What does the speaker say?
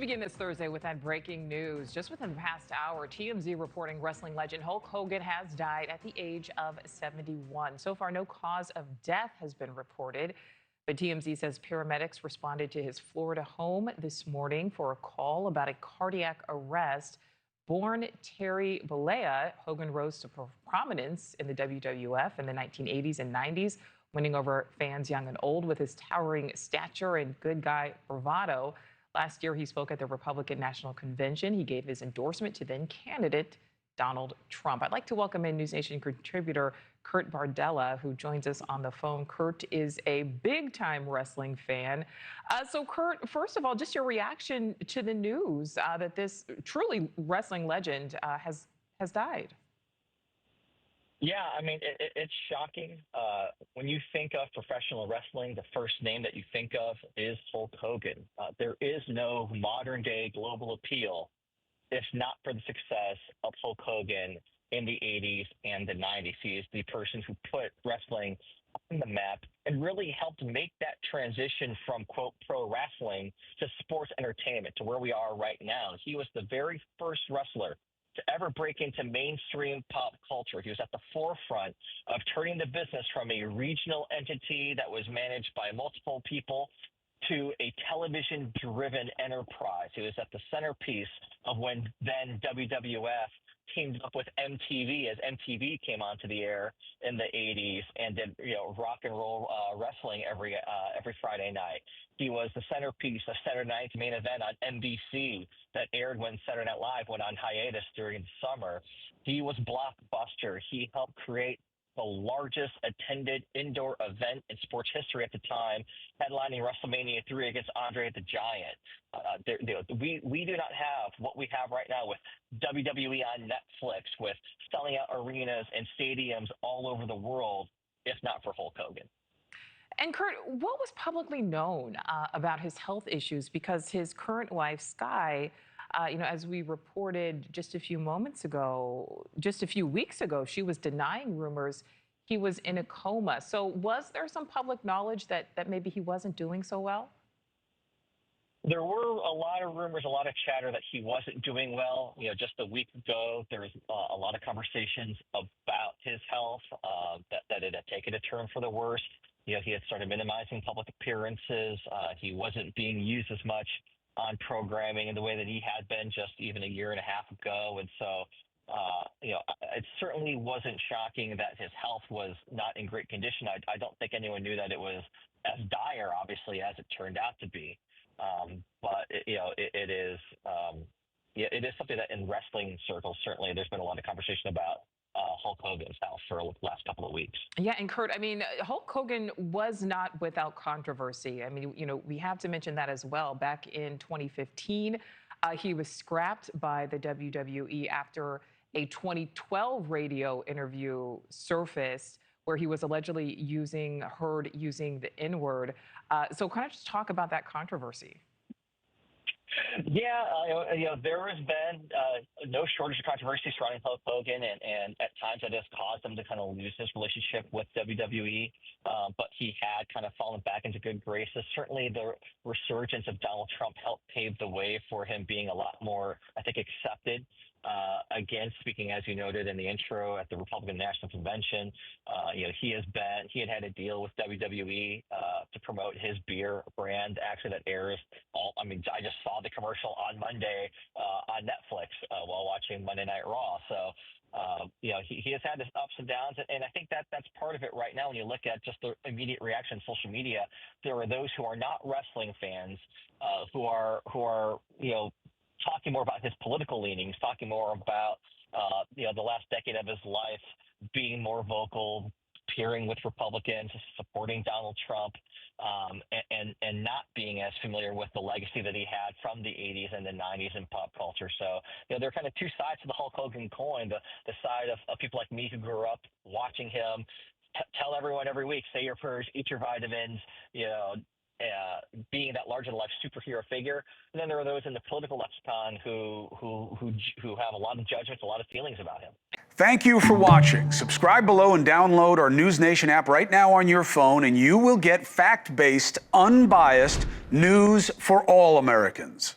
begin this Thursday with that breaking news. Just within the past hour, TMZ reporting wrestling legend Hulk Hogan has died at the age of 71. So far, no cause of death has been reported. But TMZ says paramedics responded to his Florida home this morning for a call about a cardiac arrest. Born Terry Bollea, Hogan rose to prominence in the WWF in the 1980s and 90s, winning over fans young and old with his towering stature and good guy bravado. Last year, he spoke at the Republican National Convention. He gave his endorsement to then candidate Donald Trump. I'd like to welcome in NewsNation contributor Kurt Bardella, who joins us on the phone. Kurt is a big-time wrestling fan. So, Kurt, first of all, just your reaction to the news that this truly wrestling legend has died. Yeah, I mean, it's shocking. When you think of professional wrestling, the first name that you think of is Hulk Hogan. There is no modern-day global appeal if not for the success of Hulk Hogan in the 80s and the 90s. He is the person who put wrestling on the map and really helped make that transition from, quote, pro wrestling to sports entertainment to where we are right now. He was the very first wrestler to ever break into mainstream pop culture. He was at the forefront of turning the business from a regional entity that was managed by multiple people to a television-driven enterprise. He was at the centerpiece of when then WWF teamed up with MTV as MTV came onto the air in the 80s and did rock and roll wrestling every Friday night. He was the centerpiece of Saturday Night's Main Event on NBC that aired when Saturday Night Live went on hiatus during the summer. He was blockbuster. He helped create the largest attended indoor event in sports history at the time, headlining WrestleMania 3 against Andre the Giant. We do not have what we have right now with WWE on Netflix, with selling out arenas and stadiums all over the world, if not for Hulk Hogan. And Kurt, what was publicly known about his health issues? Because his current wife, Sky, as we reported just a few weeks ago, she was denying rumors he was in a coma. So was there some public knowledge that maybe he wasn't doing so well? There were a lot of rumors, a lot of chatter that he wasn't doing well. Just a week ago, there was a lot of conversations about his health, that it had taken a turn for the worse. He had started minimizing public appearances. He wasn't being used as much on programming in the way that he had been just even a year and a half ago. And so, it certainly wasn't shocking that his health was not in great condition. I don't think anyone knew that it was as dire, obviously, as it turned out to be. But it is something that in wrestling circles, certainly there's been a lot of conversation about Hulk Hogan's health for the last couple of weeks. Yeah, and Kurt, I mean, Hulk Hogan was not without controversy. I mean, we have to mention that as well. Back in 2015, he was scrapped by the WWE after a 2012 radio interview surfaced where he was allegedly heard using the N-word. So kind of just talk about that controversy. Yeah, there has been no shortage of controversy surrounding Hulk Hogan, and at times that has caused him to kind of lose his relationship with WWE. But he had kind of fallen back into good graces. Certainly, the resurgence of Donald Trump helped pave the way for him being a lot more, I think, accepted. Again, speaking as you noted in the intro at the Republican National Convention, he had a deal with WWE to promote his beer brand. Actually, that airs I just saw the commercial on Monday on Netflix while watching Monday Night Raw. So, he has had his ups and downs, and I think that's part of it right now. When you look at just the immediate reaction on social media, there are those who are not wrestling fans who are talking more about his political leanings, talking more about the last decade of his life, being more vocal, appearing with Republicans, supporting Donald Trump, and not being as familiar with the legacy that he had from the 80s and the 90s in pop culture. So, there are kind of two sides to the Hulk Hogan coin, the side of people like me who grew up watching him, tell everyone every week, say your prayers, eat your vitamins, being that larger-than-life superhero figure. And then there are those in the political lexicon who have a lot of judgments, a lot of feelings about him. Thank you for watching. Subscribe below and download our NewsNation app right now on your phone, and you will get fact-based, unbiased news for all Americans.